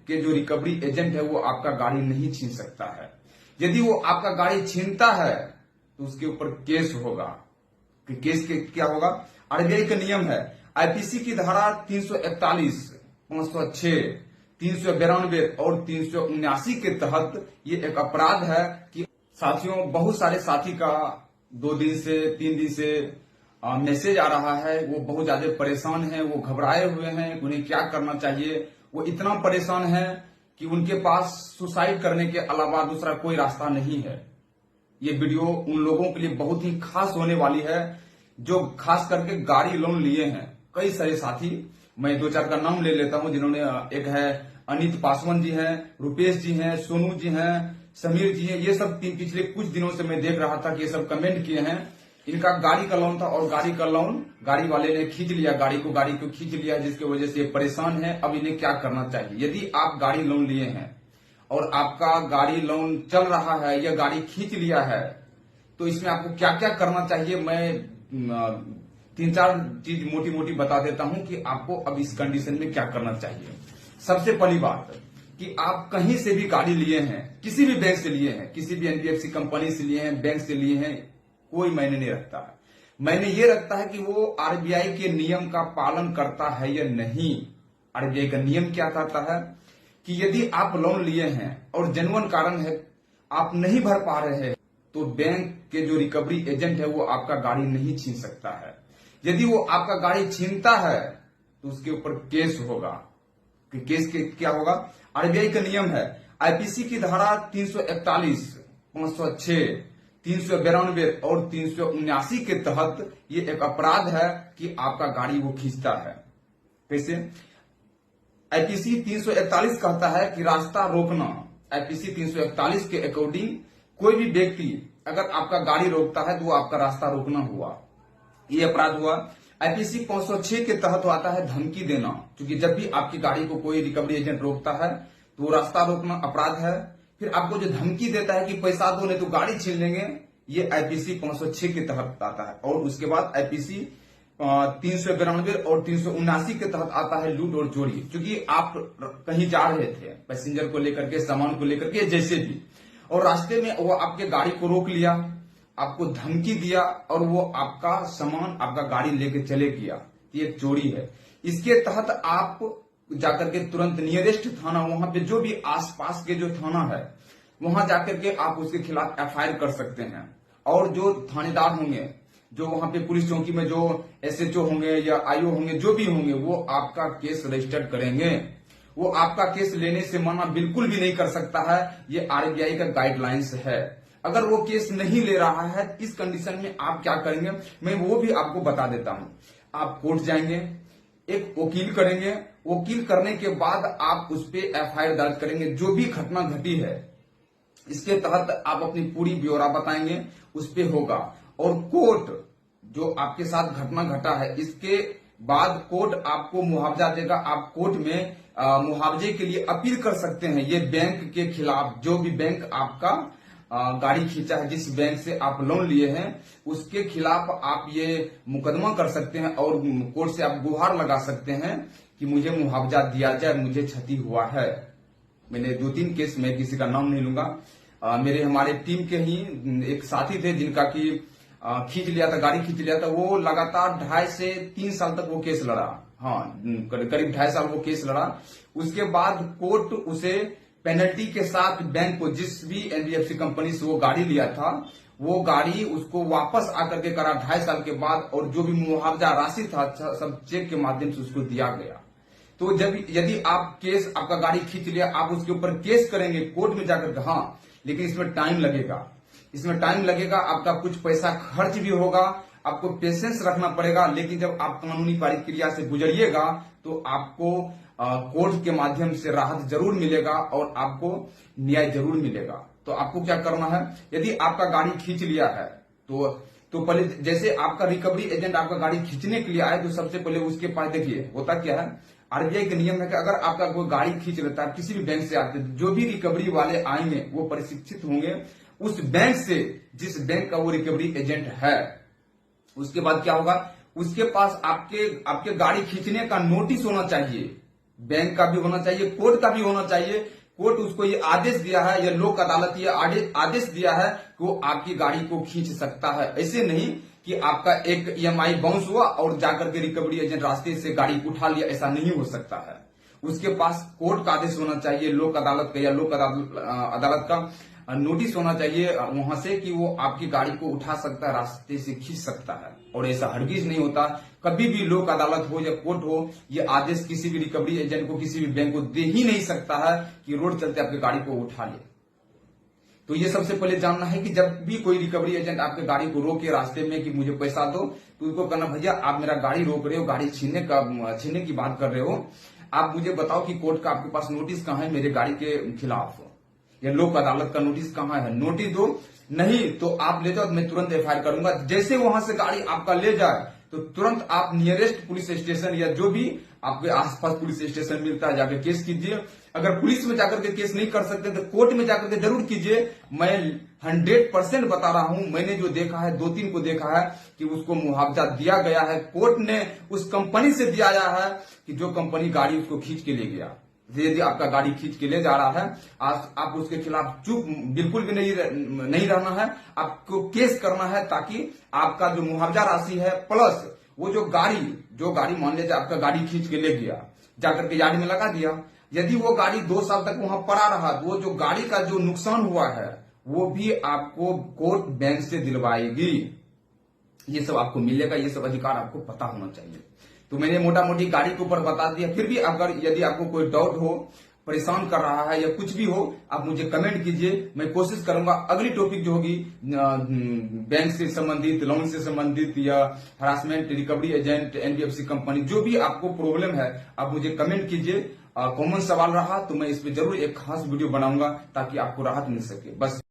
के जो recovery agent है वो आपका गाड़ी नहीं छीन सकता है। यदि वो आपका गाड़ी छीनता है तो उसके ऊपर केस होगा। कि केस के क्या होगा? आरबीआई का नियम है, आईपीसी की धारा 341, 506, 392 और 379 के तहत ये एक अपराध है कि साथियों, बहुत सारे साथी का 2 दिन से 3 दिन से मैसेज आ रहा है। वो बहुत ज्यादा परेशान है, वो घबराए हुए हैं, उन्हें क्या करना चाहिए। वो इतना परेशान है कि उनके पास सुसाइड करने के अलावा दूसरा कोई रास्ता नहीं है। ये वीडियो उन लोगों के लिए बहुत ही खास होने वाली है जो खास करके गाड़ी लोन लिए हैं। कई सारे साथी, मैं 2-4 का नाम ले लेता हूं, जिन्होंने, एक है अनित पासवान जी हैं, रुपेश जी हैं, सोनू जी हैं, समीर जी हैं। ये सब पिछले कुछ दिनों से मैं देख रहा था कि ये सब कमेंट किए हैं। इनका गाड़ी का लोन था और गाड़ी का लोन गाड़ी वाले ने खींच लिया, गाड़ी को खींच लिया, जिसकी वजह से ये परेशान है। अब इन्हें क्या करना चाहिए? यदि आप गाड़ी लोन लिए हैं और आपका गाड़ी लोन चल रहा है या गाड़ी खींच लिया है तो इसमें आपको क्या क्या करना चाहिए, मैं 3-4 चीज मोटी मोटी बता देता हूं कि आपको अब इस कंडीशन में क्या करना चाहिए। सबसे पहली बात कि आप कहीं से भी गाड़ी लिए हैं, किसी भी बैंक से लिए हैं, किसी भी एनबीएफसी कंपनी से लिए हैं, बैंक से लिए हैं, कोई मायने नहीं रखता है। मायने ये रखता है कि वो आरबीआई के नियम का पालन करता है या नहीं। आरबीआई का नियम क्या कहता है कि यदि आप लोन लिए हैं और जेन्युइन कारण है, आप नहीं भर पा रहे हैं, तो बैंक के जो रिकवरी एजेंट है वो आपका गाड़ी नहीं छीन सकता है। यदि वो आपका गाड़ी छीनता है तो उसके ऊपर केस होगा। कि केस के क्या होगा? आरबीआई का नियम है, आईपीसी की धारा 341, 506, 392 और 379 के तहत ये एक अपराध है कि आपका गाड़ी वो खींचता है। कैसे? आईपीसी 341 कहता है कि रास्ता रोकना। आईपीसी 341 के अकॉर्डिंग कोई भी व्यक्ति अगर आपका गाड़ी रोकता है तो वो आपका रास्ता रोकना हुआ, ये अपराध हुआ। आईपीसी 506 के तहत आता है धमकी देना, क्योंकि जब भी आपकी गाड़ी को कोई रिकवरी एजेंट रोकता है तो वो रास्ता रोकना अपराध है। फिर आपको जो धमकी देता है कि पैसा दो नहीं तो गाड़ी छीन लेंगे, ये आईपीसी 506 के तहत आता है। और उसके बाद आईपीसी 392 और 379 के तहत आता है लूट और चोरी। क्योंकि आप कहीं जा रहे थे पैसेंजर को लेकर के, सामान को लेकर के, जैसे भी, और रास्ते में वो आपके गाड़ी को रोक लिया, आपको धमकी दिया और वो आपका सामान, आपका गाड़ी लेके चले गया, ये एक चोरी है। इसके तहत आप जाकर के तुरंत नियरेस्ट थाना, वहां पे जो भी आसपास के जो थाना है वहां जाकर के आप उसके खिलाफ एफआईआर कर सकते हैं। और जो थानेदार होंगे, जो वहां पे पुलिस चौकी में जो एसएचओ होंगे या आईओ होंगे, जो भी होंगे, वो आपका केस रजिस्टर करेंगे। वो आपका केस लेने से मना बिल्कुल भी नहीं कर सकता है, ये आरबीआई का गाइडलाइंस है। अगर वो केस नहीं ले रहा है, इस कंडीशन में आप क्या करेंगे मैं वो भी आपको बता देता हूं। आप कोर्ट जाएंगे, एक वकील करेंगे, वकील करने के बाद आप उस पर एफआईआर दर्ज करेंगे। जो भी घटना घटी है इसके तहत आप अपनी पूरी ब्यौरा बताएंगे, उस पे होगा। और कोर्ट जो आपके साथ घटना घटा है, इसके बाद कोर्ट आपको मुआवजा देगा। आप कोर्ट में मुआवजे के लिए अपील कर सकते हैं। ये बैंक के खिलाफ, जो भी बैंक आपका गाड़ी खींचा है, जिस बैंक से आप लोन लिए हैं, उसके खिलाफ आप ये मुकदमा कर सकते हैं और कोर्ट से आप गुहार लगा सकते हैं कि मुझे मुआवजा दिया जाए, मुझे क्षति हुआ है। मैंने 2-3 केस में, किसी का नाम नहीं लूंगा, मेरे हमारे टीम के ही एक साथी थे जिनका की खींच लिया था, गाड़ी खींच लिया था। वो लगातार 2.5 से 3 साल तक वो केस लड़ा। हाँ, करीब 2.5 साल वो केस लड़ा। उसके बाद कोर्ट उसे पेनल्टी के साथ बैंक को, जिस भी एनबीएफसी कंपनी से वो गाड़ी लिया था, वो गाड़ी उसको वापस आकर के करा 2.5 साल के बाद। और जो भी मुआवजा राशि था सब चेक के माध्यम से उसको दिया गया। तो जब यदि आप केस, आपका गाड़ी खींच लिया, आप उसके ऊपर केस करेंगे कोर्ट में जाकर के, हाँ, लेकिन इसमें टाइम लगेगा। इसमें टाइम लगेगा, आपका कुछ पैसा खर्च भी होगा, आपको पेशेंस रखना पड़ेगा। लेकिन जब आप कानूनी प्रक्रिया से गुजरिएगा तो आपको कोर्ट के माध्यम से राहत जरूर मिलेगा और आपको न्याय जरूर मिलेगा। तो आपको क्या करना है, यदि आपका गाड़ी खींच लिया है तो पहले, जैसे आपका रिकवरी एजेंट आपका गाड़ी खींचने के लिए आए, तो सबसे पहले उसके पास देखिए होता क्या है। आरबीआई का नियम है कि अगर आपका कोई गाड़ी खींच लेता है, किसी भी बैंक से आते, जो भी रिकवरी वाले आएंगे वो प्रशिक्षित होंगे उस बैंक से, जिस बैंक का वो रिकवरी एजेंट है। उसके बाद क्या होगा, उसके पास आपके गाड़ी खींचने का नोटिस होना चाहिए। बैंक का भी होना चाहिए, कोर्ट का भी होना चाहिए। कोर्ट उसको ये आदेश दिया है या लोक अदालत ये आदेश दिया है कि वो आपकी गाड़ी को खींच सकता है। ऐसे नहीं कि आपका एक ईएमआई बाउंस हुआ और जाकर के रिकवरी एजेंट रास्ते से गाड़ी उठा लिया, ऐसा नहीं हो सकता है। उसके पास कोर्ट का आदेश होना चाहिए, लोक अदालत का या लोक अदालत का नोटिस होना चाहिए वहां से कि वो आपकी गाड़ी को उठा सकता है, रास्ते से खींच सकता है। और ऐसा हरगिज नहीं होता, कभी भी लोक अदालत हो या कोर्ट हो, ये आदेश किसी भी रिकवरी एजेंट को, किसी भी बैंक को दे ही नहीं सकता है कि रोड चलते आपकी गाड़ी को उठा ले। तो ये सबसे पहले जानना है कि जब भी कोई रिकवरी एजेंट आपके गाड़ी को रोके रास्ते में कि मुझे पैसा दो, तो उसको कहना भैया आप मेरा गाड़ी रोक रहे हो, गाड़ी छीनने की बात कर रहे हो, आप मुझे बताओ कि कोर्ट का आपके पास नोटिस कहाँ है मेरे गाड़ी के खिलाफ, या लोक अदालत का नोटिस कहाँ है, नोटिस दो। नहीं तो आप ले जाओ, मैं तुरंत एफआईआर करूंगा। जैसे वहां से गाड़ी आपका ले जाए तो तुरंत आप नियरेस्ट पुलिस स्टेशन या जो भी आपके आसपास पुलिस स्टेशन मिलता है जाकर केस कीजिए। अगर पुलिस में जाकर के केस नहीं कर सकते तो कोर्ट में जाकर के जरूर कीजिए। मैं 100% बता रहा हूं, मैंने जो देखा है, 2-3 को देखा है कि उसको मुआवजा दिया गया है, कोर्ट ने उस कंपनी से दिया है कि जो कंपनी गाड़ी उसको खींच के ले गया। यदि आपका गाड़ी खींच के ले जा रहा है, आप उसके खिलाफ चुप बिल्कुल भी नहीं रहना है, आपको केस करना है, ताकि आपका जो मुआवजा राशि है प्लस वो जो गाड़ी मान लीजिए आपका गाड़ी खींच के ले गया, जाकर के यार्ड में लगा दिया, यदि वो गाड़ी 2 साल तक वहां पड़ा रहा तो वो जो गाड़ी का जो नुकसान हुआ है वो भी आपको कोर्ट बैंक से दिलवाएगी। ये सब आपको मिलेगा, ये सब अधिकार आपको पता होना चाहिए। तो मैंने मोटा मोटी गाड़ी के ऊपर बता दिया। फिर भी अगर यदि आपको कोई डाउट हो, परेशान कर रहा है या कुछ भी हो, आप मुझे कमेंट कीजिए, मैं कोशिश करूंगा अगली टॉपिक जो होगी बैंक से संबंधित, लोन से संबंधित या harassment, recovery agent, NBFC company, जो भी आपको प्रॉब्लम है आप मुझे कमेंट कीजिए। कॉमन सवाल रहा तो मैं इस पे जरूर एक खास वीडियो बनाऊंगा ताकि आपको राहत मिल सके। बस